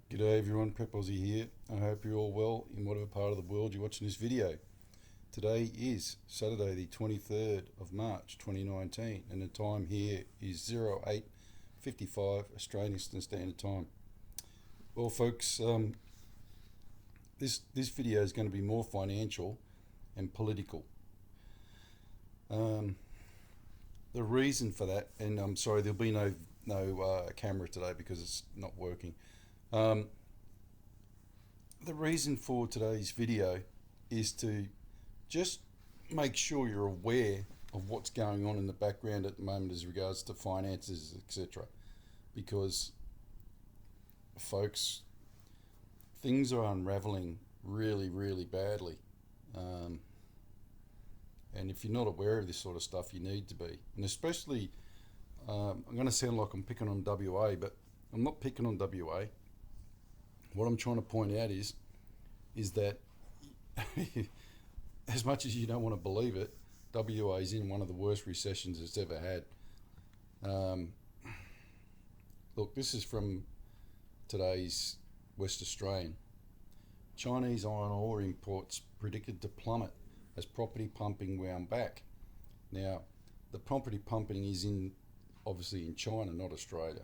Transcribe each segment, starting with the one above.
G'day everyone, Prep Aussie here. I hope you're all well in whatever part of the world you're watching this video. Today is Saturday the 23rd of March 2019 and the time here is 08:55 Australian Eastern Standard Time. Well folks, this video is going to be more financial and political. The reason for that, and I'm sorry there'll be no camera today because it's not working. The reason for today's video is to just make sure you're aware of what's going on in the background at the moment as regards to finances, etc. Because, folks, things are unraveling really, really badly. And if you're not aware of this sort of stuff, you need to be. And especially, I'm going to sound like I'm picking on WA, but I'm not picking on WA. What I'm trying to point out is that as much as you don't want to believe it, WA is in one of the worst recessions it's ever had. Look, this is from today's West Australian. Chinese iron ore imports predicted to plummet as property pumping wound back. Now, the property pumping is obviously in China, not Australia.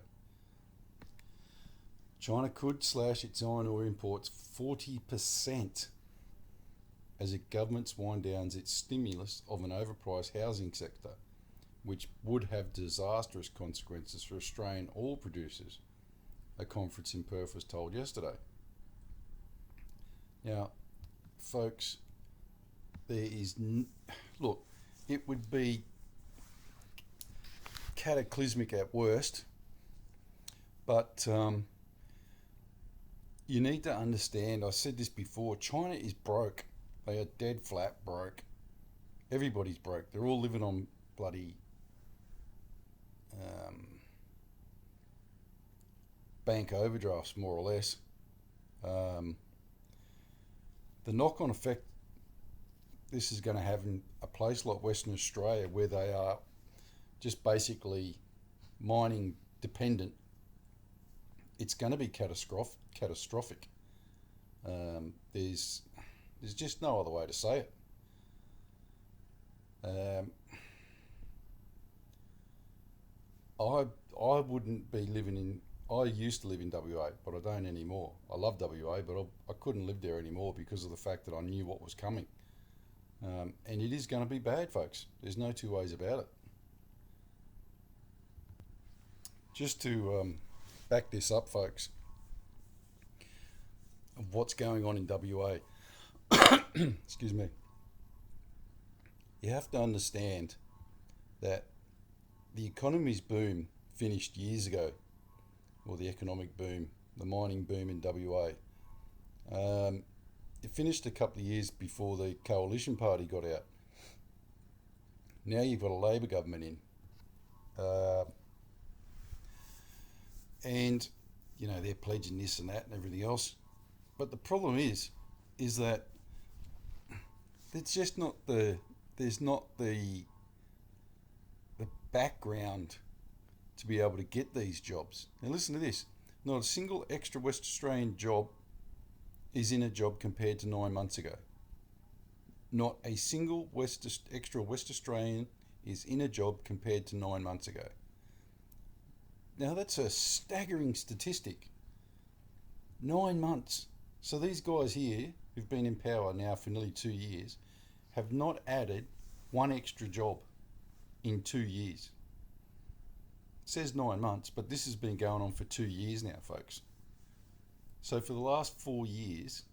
China could slash its iron ore imports 40% as it governments wind down its stimulus of an overpriced housing sector, which would have disastrous consequences for Australian oil producers, a conference in Perth was told yesterday. Now, folks, look, it would be cataclysmic at worst, but you need to understand, I said this before, China is broke. They are dead flat broke. Everybody's broke. They're all living on bloody bank overdrafts, more or less. The knock-on effect this is going to have in a place like Western Australia, where they are just basically mining dependent, it's going to be catastrophic. There's just no other way to say it. I wouldn't be living in. I used to live in WA, but I don't anymore. I love WA, but I couldn't live there anymore because of the fact that I knew what was coming. And it is going to be bad, folks. There's no two ways about it. Just to back this up, folks, of what's going on in WA. Excuse me. You have to understand that the economy's boom finished years ago, or the economic boom, the mining boom in WA. It finished a couple of years before the Coalition Party got out. Now you've got a Labor government in. And, you know, they're pledging this and that and everything else. But the problem is that it's just not there's not the background to be able to get these jobs. Now listen to this. Not a single extra West Australian job is in a job compared to 9 months ago. Not a single extra West Australian is in a job compared to 9 months ago. Now that's a staggering statistic. 9 months. So these guys here, who've been in power now for nearly 2 years, have not added one extra job in 2 years. It says 9 months, but this has been going on for 2 years now, folks. So for the last 4 years,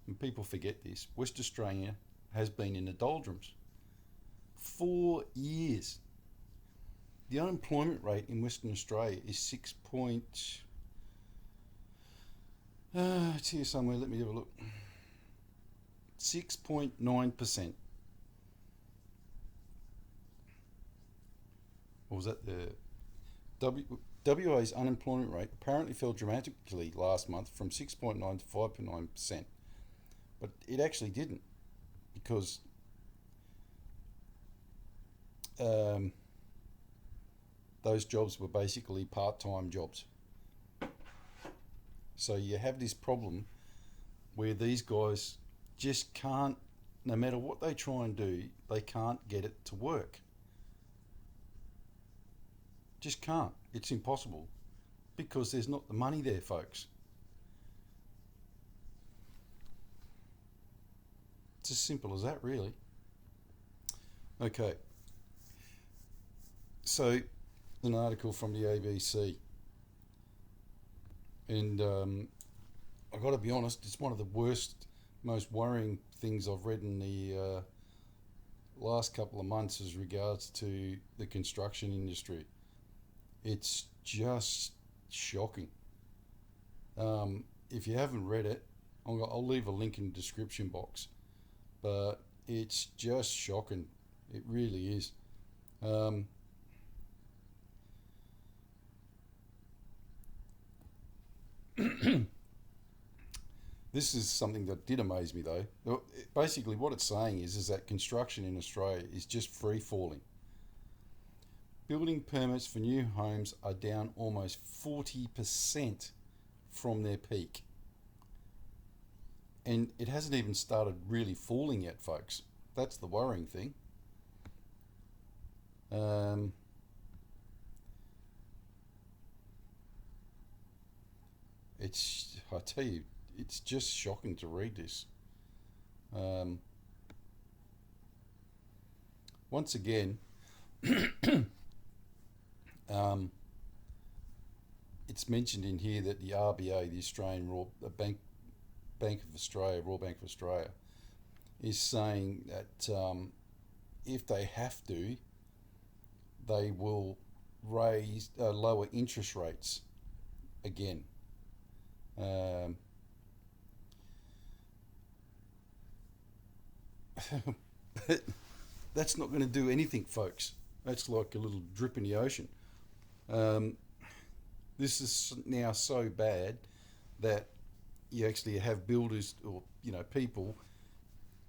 and people forget this, West Australia has been in the doldrums. 4 years. The unemployment rate in Western Australia is it's here somewhere, let me have a look. 6.9%. Or was that WA's unemployment rate apparently fell dramatically last month from 6.9 to 5.9%. But it actually didn't, because those jobs were basically part-time jobs. So you have this problem where these guys just can't, no matter what they try and do, they can't get it to work. Just can't. It's impossible because there's not the money there, folks. It's as simple as that, really. Okay, so an article from the ABC, and I got to be honest, it's one of the worst, most worrying things I've read in the last couple of months as regards to the construction industry. It's just shocking. If you haven't read it, I'll leave a link in the description box. But it's just shocking. It really is. This is something that did amaze me, though. Basically, what it's saying is that construction in Australia is just free falling. Building permits for new homes are down almost 40% from their peak. And it hasn't even started really falling yet, folks. That's the worrying thing. I tell you, it's just shocking to read this. Once again, it's mentioned in here that the RBA, the Australian Bank of Australia, Royal Bank of Australia, is saying that if they have to, they will lower interest rates again. But that's not going to do anything, folks. That's like a little drip in the ocean. This is now so bad that you actually have builders or people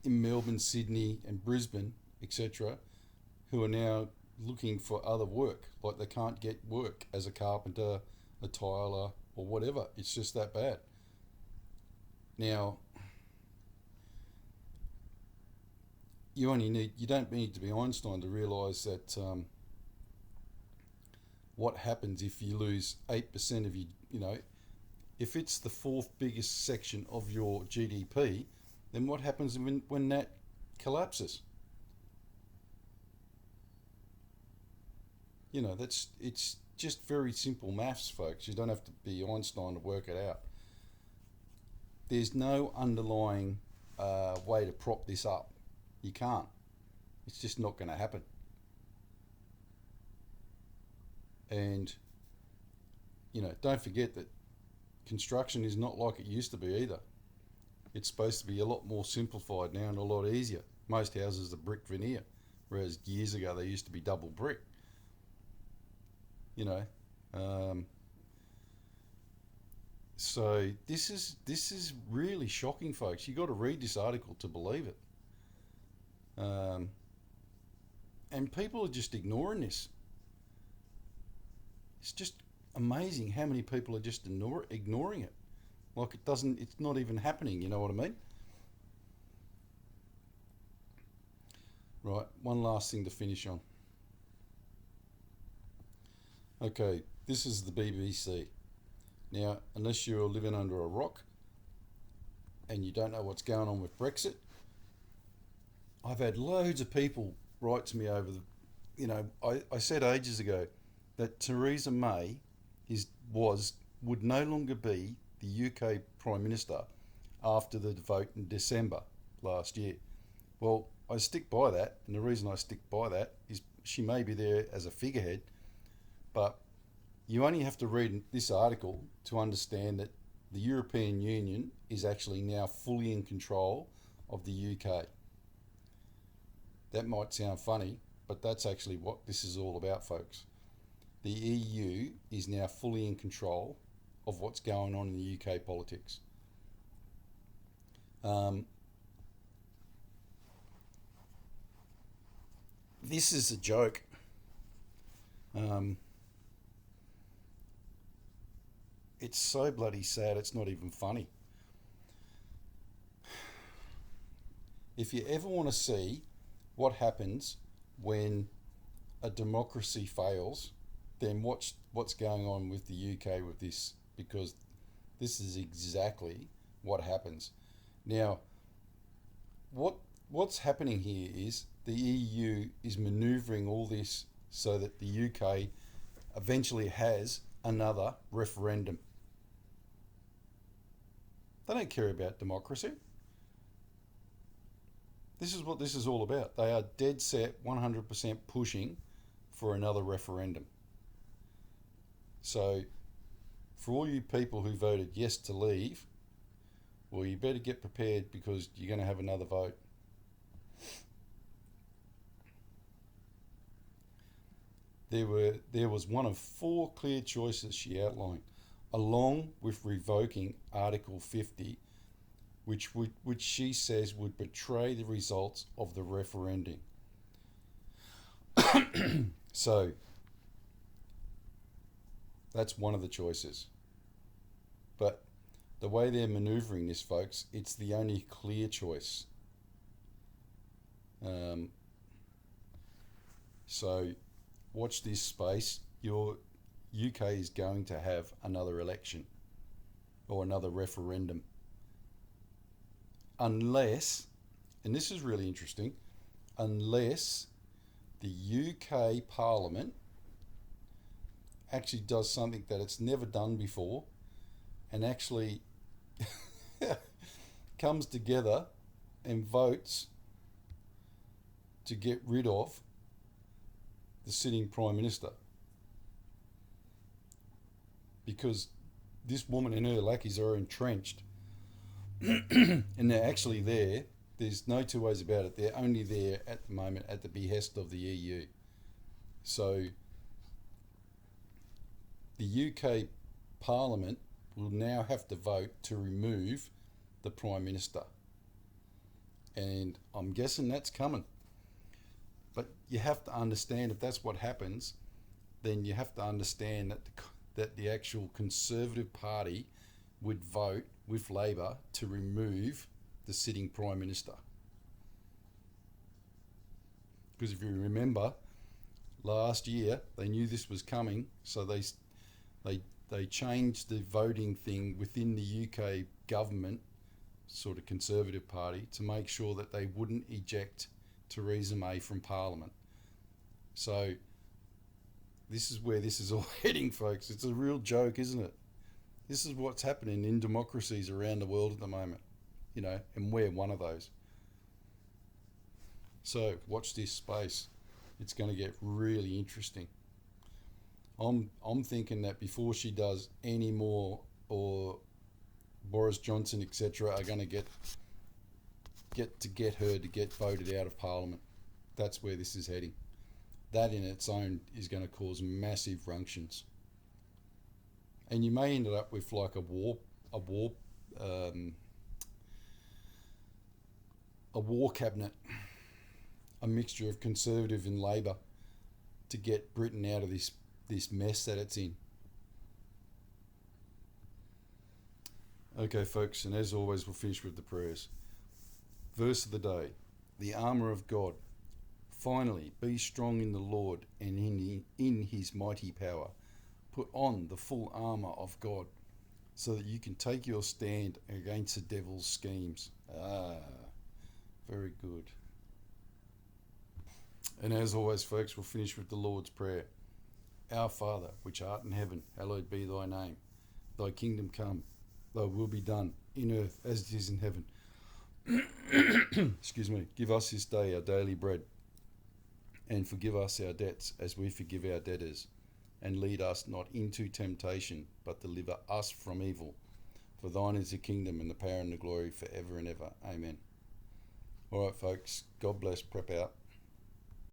in Melbourne, Sydney, and Brisbane, etc., who are now looking for other work. Like they can't get work as a carpenter, a tiler, or whatever. It's just that bad. Now, you don't need to be Einstein to realise that what happens if you lose 8% of if it's the fourth biggest section of your GDP, then what happens when that collapses? It's just very simple maths, folks. You don't have to be Einstein to work it out. There's no underlying way to prop this up. You can't. It's just not going to happen. And, don't forget that construction is not like it used to be either. It's supposed to be a lot more simplified now and a lot easier. Most houses are brick veneer, whereas years ago they used to be double brick. So this is really shocking, folks. You got to read this article to believe it. And people are just ignoring this. It's just amazing how many people are just ignoring it. Like it's not even happening, you know what I mean? Right, one last thing to finish on. Okay, this is the BBC. Now, unless you're living under a rock and you don't know what's going on with Brexit, I've had loads of people write to me over I said ages ago that Theresa May would no longer be the UK Prime Minister after the vote in December last year. Well, I stick by that, and the reason I stick by that is she may be there as a figurehead, but you only have to read this article to understand that the European Union is actually now fully in control of the UK. That might sound funny, but that's actually what this is all about, folks. The EU is now fully in control of what's going on in the UK politics. This is a joke. It's so bloody sad, it's not even funny. If you ever want to see what happens when a democracy fails, then watch what's going on with the UK with this, because this is exactly what happens. Now, what's happening here is the EU is manoeuvring all this so that the UK eventually has another referendum. They don't care about democracy. This is what this is all about. They are dead set 100% pushing for another referendum. So, for all you people who voted yes to leave, well, you better get prepared because you're going to have another vote. There was one of 4 clear choices she outlined, along with revoking Article 50, which she says would betray the results of the referendum. So, that's one of the choices. But the way they're manoeuvring this, folks, it's the only clear choice. So, watch this space. Your UK is going to have another election or another referendum. Unless, and this is really interesting, unless the UK Parliament actually does something that it's never done before and actually comes together and votes to get rid of the sitting Prime Minister. Because this woman and her lackeys are entrenched and they're actually there. There's no two ways about it. They're only there at the moment at the behest of the EU. So the UK Parliament will now have to vote to remove the Prime Minister. And I'm guessing that's coming. But you have to understand, if that's what happens, then you have to understand that the actual Conservative Party would vote with Labor to remove the sitting Prime Minister. Because if you remember, last year they knew this was coming, so they changed the voting thing within the UK government, sort of Conservative Party, to make sure that they wouldn't eject Theresa May from Parliament. So this is where this is all heading, folks. It's a real joke, isn't it? This is what's happening in democracies around the world at the moment, and we're one of those. So watch this space. It's going to get really interesting. I'm thinking that before she does any more, or Boris Johnson, etc., are going to get her to get voted out of Parliament. That's where this is heading. That in its own is going to cause massive ructions. And you may end up with like a war cabinet, a mixture of Conservative and Labor, to get Britain out of this mess that it's in. Okay, folks, and as always, we'll finish with the prayers. Verse of the day: the armour of God. Finally, be strong in the Lord and in his mighty power. Put on the full armour of God, so that you can take your stand against the devil's schemes. Very good. And as always, folks, we'll finish with the Lord's Prayer. Our Father, which art in heaven, hallowed be thy name. Thy kingdom come, thy will be done, in earth as it is in heaven. Excuse me. Give us this day our daily bread, and forgive us our debts as we forgive our debtors. And lead us not into temptation, but deliver us from evil. For thine is the kingdom and the power and the glory forever and ever. Amen. All right, folks. God bless. Prep out.